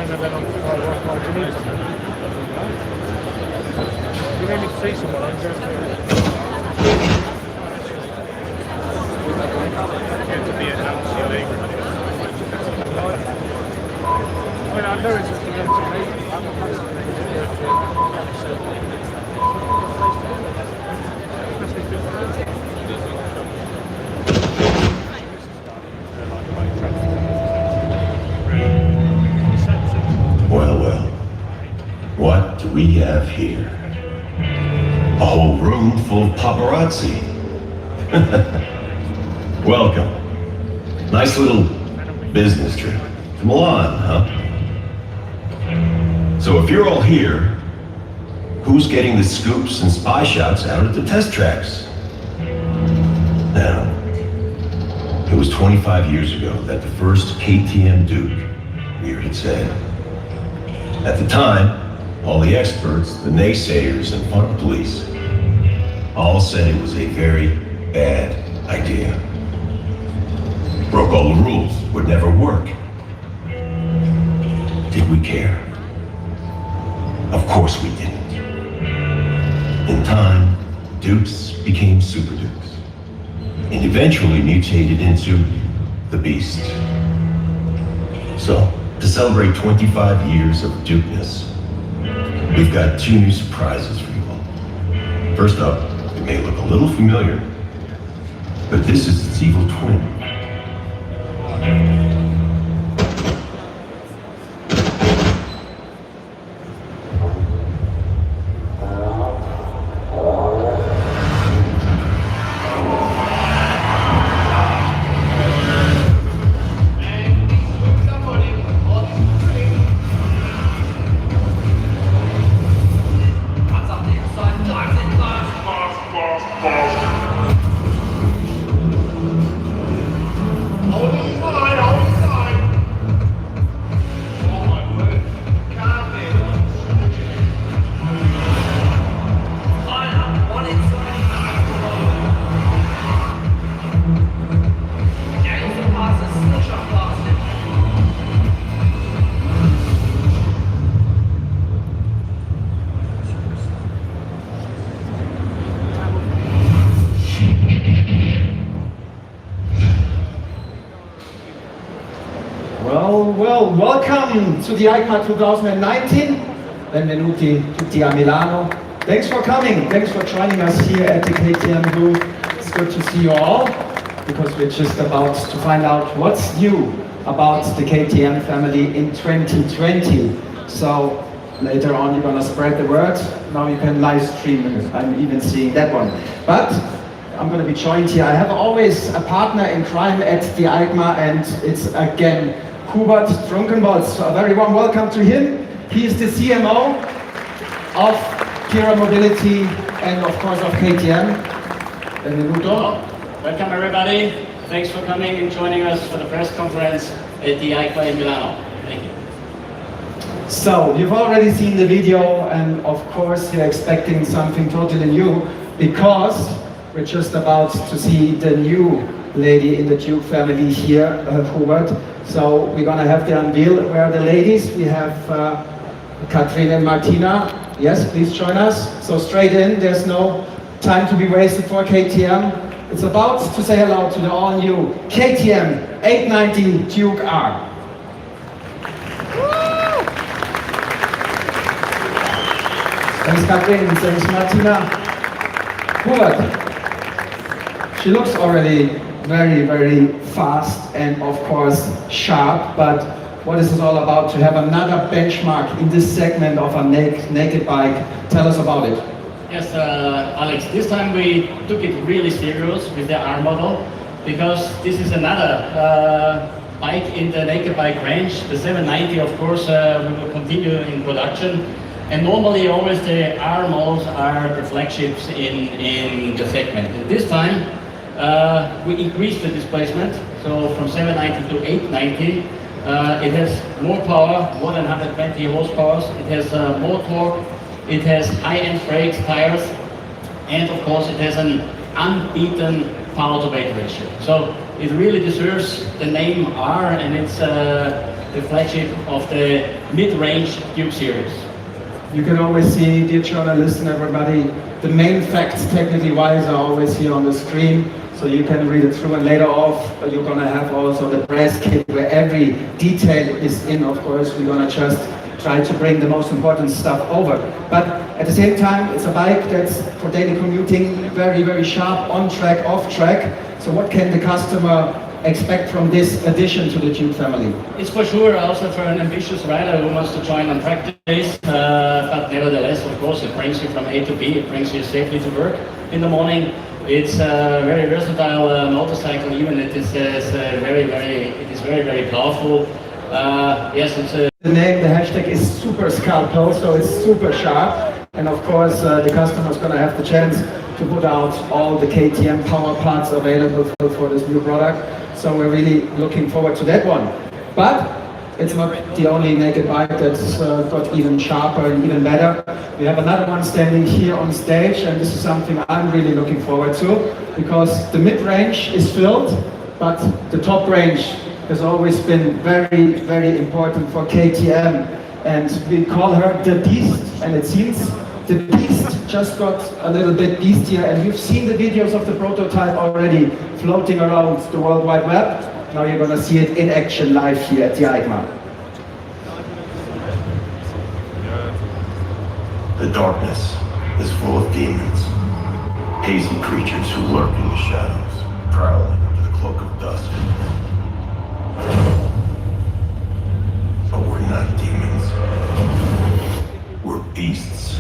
online and then on iTunes. You may need to see someone. I'm going to be announced illegal. I mean, I know it's just a little too late. I'm not Well, well, what do we have here? A whole room full of paparazzi. Welcome. Nice little business trip to Milan, huh? So if you're all here, who's getting the scoops and spy shots out at the test tracks? Now, it was 25 years ago that the first KTM Duke reared its head. At the time, all the experts, the naysayers, and fun police all said it was a very bad idea. Broke all the rules, would never work. Did we care? Of course we didn't. In time, Dukes became Super Dukes, and eventually mutated into the Beast. So, to celebrate 25 years of Dukeness, we've got two new surprises for you all. First up, it may look a little familiar, but this is its evil twin. Well, welcome to the EICMA 2019. Benvenuti tutti a Milano. Thanks for coming. Thanks for joining us here at the KTM booth. It's good to see you all, because we're just about to find out what's new about the KTM family in 2020. So later on, you're gonna spread the word. Now you can live stream it. I'm even seeing that one. But I'm going to be joined here. I have always a partner in crime at the EICMA, and it's again Hubert Trunkenbolz. A very warm welcome to him. He is the CMO of Kira Mobility and of course of KTM. Benvenuto. Welcome everybody. Thanks for coming and joining us for the press conference at the EICMA in Milano. Thank you. So you've already seen the video, and of course you're expecting something totally new, because we're just about to see the new lady in the Duke family here, Hubert. So we're gonna have the unveil. Where are the ladies? We have Katrin and Martina. Yes, please join us. So straight in, there's no time to be wasted for KTM. It's about to say hello to the all-new KTM 890 Duke R. Thanks Katrin, thanks Martina. Hubert. She looks already very, very fast and of course sharp, but what is this all about? To have another benchmark in this segment of a naked bike. Tell us about it. Yes, Alex, this time we took it really serious with the R model, because this is another bike in the naked bike range. The 790, of course, we will continue in production. And normally always the R models are the flagships in the segment. This time, we increased the displacement, so from 790 to 890. It has more power, more than 120 horsepower. It has more torque. It has high-end brakes, tires, and of course it has an unbeaten power to weight ratio. So it really deserves the name R, and it's the flagship of the mid-range Duke series. You can always see, dear journalists and everybody, the main facts technically wise are always here on the screen, so you can read it through, and later off you're gonna have also the press kit where every detail is in. Of course, we're gonna just try to bring the most important stuff over. But at the same time, it's a bike that's for daily commuting, very, very sharp, on track, off track. So what can the customer expect from this addition to the Duke family? It's for sure also for an ambitious rider who wants to join on track days, but nevertheless, of course, it brings you from A to B, it brings you safely to work in the morning. It's a very versatile motorcycle, even it is very, very powerful. Yes, it's a... The name, the hashtag is Super Scalpel, so it's super sharp. And of course, the customer is going to have the chance to put out all the KTM power parts available for this new product. So we're really looking forward to that one. But it's not the only naked bike that's got even sharper and even better. We have another one standing here on stage, and this is something I'm really looking forward to, because the mid-range is filled, but the top range has always been very, very important for KTM. And we call her the Beast, and it seems the Beast just got a little bit beastier, and you've seen the videos of the prototype already floating around the World Wide Web. Now you're going to see it in action live here at the EICMA. The darkness is full of demons, hazy creatures who lurk in the shadows, prowling under the cloak of dust. But we're not demons. We're beasts.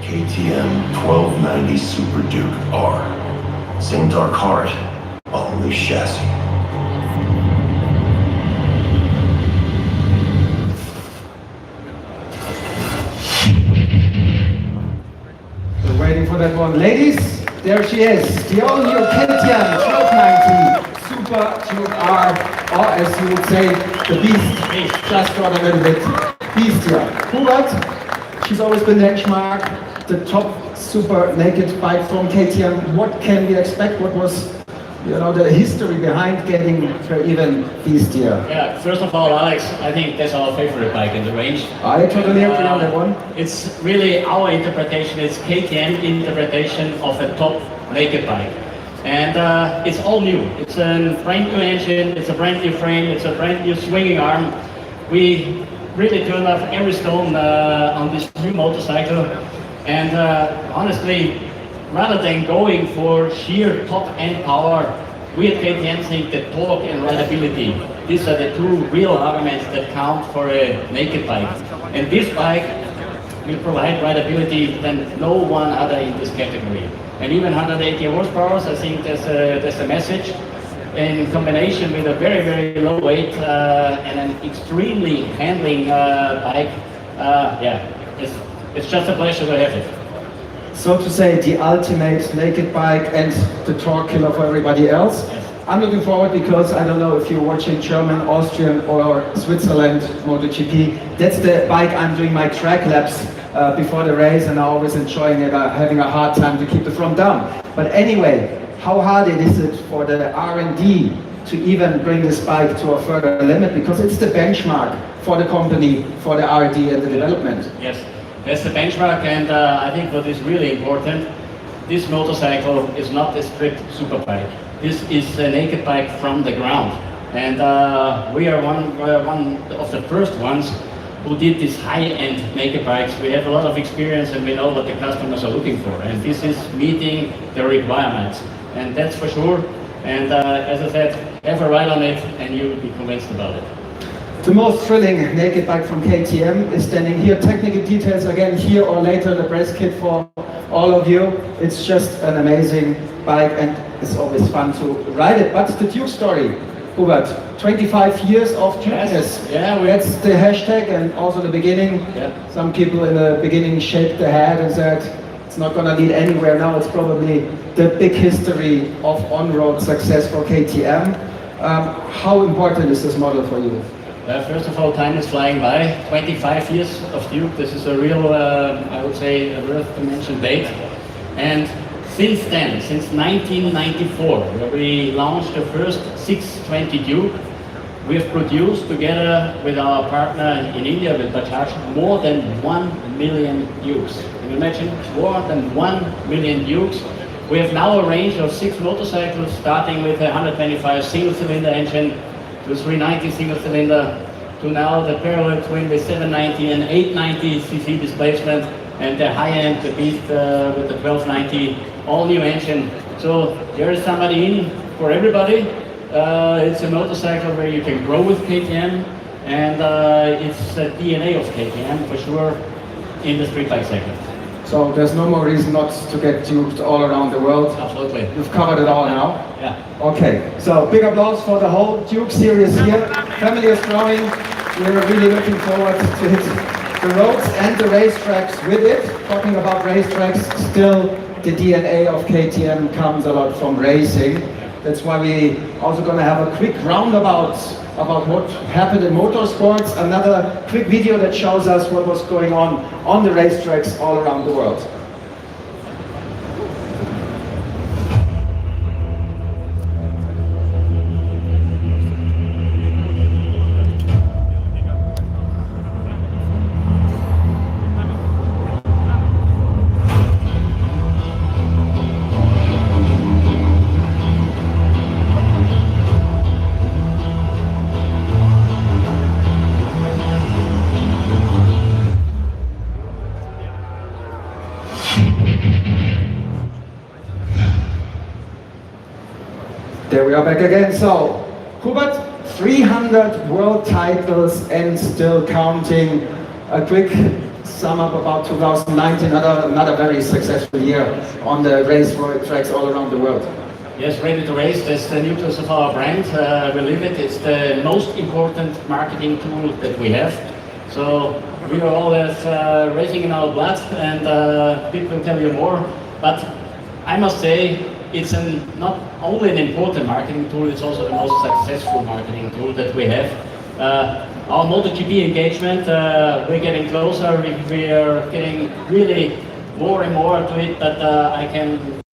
KTM 1290 Super Duke R. Same dark heart, all new chassis. We're waiting for that one. Ladies, there she is, the all-new KTM 1290 Super Duke R, or as you would say, the Beast. Just got a little bit beastier. Who got? She's always been benchmark. The top super naked bike from KTM. What can we expect? What was, the history behind getting her even beastier? Yeah, first of all, Alex, I think that's our favorite bike in the range. I totally agree on that one. It's really our interpretation, it's KTM interpretation of a top naked bike. And it's all new. It's a brand new engine, it's a brand new frame, it's a brand new swinging arm. We really turned off every stone on this new motorcycle. And honestly, rather than going for sheer top-end power, we at KTM think that torque and rideability, these are the two real arguments that count for a naked bike. And this bike will provide rideability than no one other in this category. And even 180 horsepower, I think there's a message. In combination with a very, very low weight and an extremely handling bike, it's just a pleasure to have it. So to say, the ultimate naked bike and the torque killer for everybody else. Yes. I'm looking forward because I don't know if you're watching German, Austrian or Switzerland MotoGP. That's the bike I'm doing my track laps before the race, and I'm always enjoying it, having a hard time to keep the front down. But anyway, how hard is it for the R&D to even bring this bike to a further limit? Because it's the benchmark for the company, for the R&D and the development. Yes. That's the benchmark, and I think what is really important, this motorcycle is not a strict super bike. This is a naked bike from the ground. And we are one of the first ones who did these high-end naked bikes. We have a lot of experience and we know what the customers are looking for. And this is meeting the requirements. And that's for sure. And as I said, have a ride on it and you will be convinced about it. The most thrilling naked bike from KTM is standing here. Technical details again here or later, the press kit for all of you. It's just an amazing bike and it's always fun to ride it. But the Duke story, Hubert, 25 years of Dukeness. Yeah, That's the hashtag, and also the beginning. Yeah. Some people in the beginning shaked their head and said, it's not going to lead anywhere. Now it's probably the big history of on-road success for KTM. How important is this model for you? First of all, time is flying by. 25 years of Duke. This is a real, I would say, a worth to mention date. And since then, since 1994, where we launched the first 620 Duke, we have produced, together with our partner in India, with Bajaj, more than 1 million Dukes. Can you imagine? More than 1 million Dukes. We have now a range of 6 motorcycles, starting with a 125 single-cylinder engine, to 390 single-cylinder, to now the parallel twin with 790 and 890 cc displacement, and the high-end, the Beast with the 1290 all-new engine. So there is somebody in for everybody. It's a motorcycle where you can grow with KTM, and it's the DNA of KTM for sure in the street bike segment. So there's no more reason not to get Duked all around the world. Absolutely. You've covered it all now. Yeah. Okay, so big applause for the whole Duke series here. Family is growing. We're really looking forward to hit the roads and the racetracks with it. Talking about racetracks, still the DNA of KTM comes a lot from racing. That's why we also going to have a quick roundabout about what happened in motorsports. Another quick video that shows us what was going on the racetracks all around the world. There we are back again. So, Hubert, 300 world titles and still counting. A quick sum up about 2019, another very successful year on the race tracks all around the world. Yes, ready to race. That's the nucleus of our brand. We live it. It's the most important marketing tool that we have. So we are always racing in our blood, and people will tell you more. But I must say, it's not only an important marketing tool, it's also the most successful marketing tool that we have. Our MotoGP engagement, we're getting closer, we are getting really more and more to it, but I can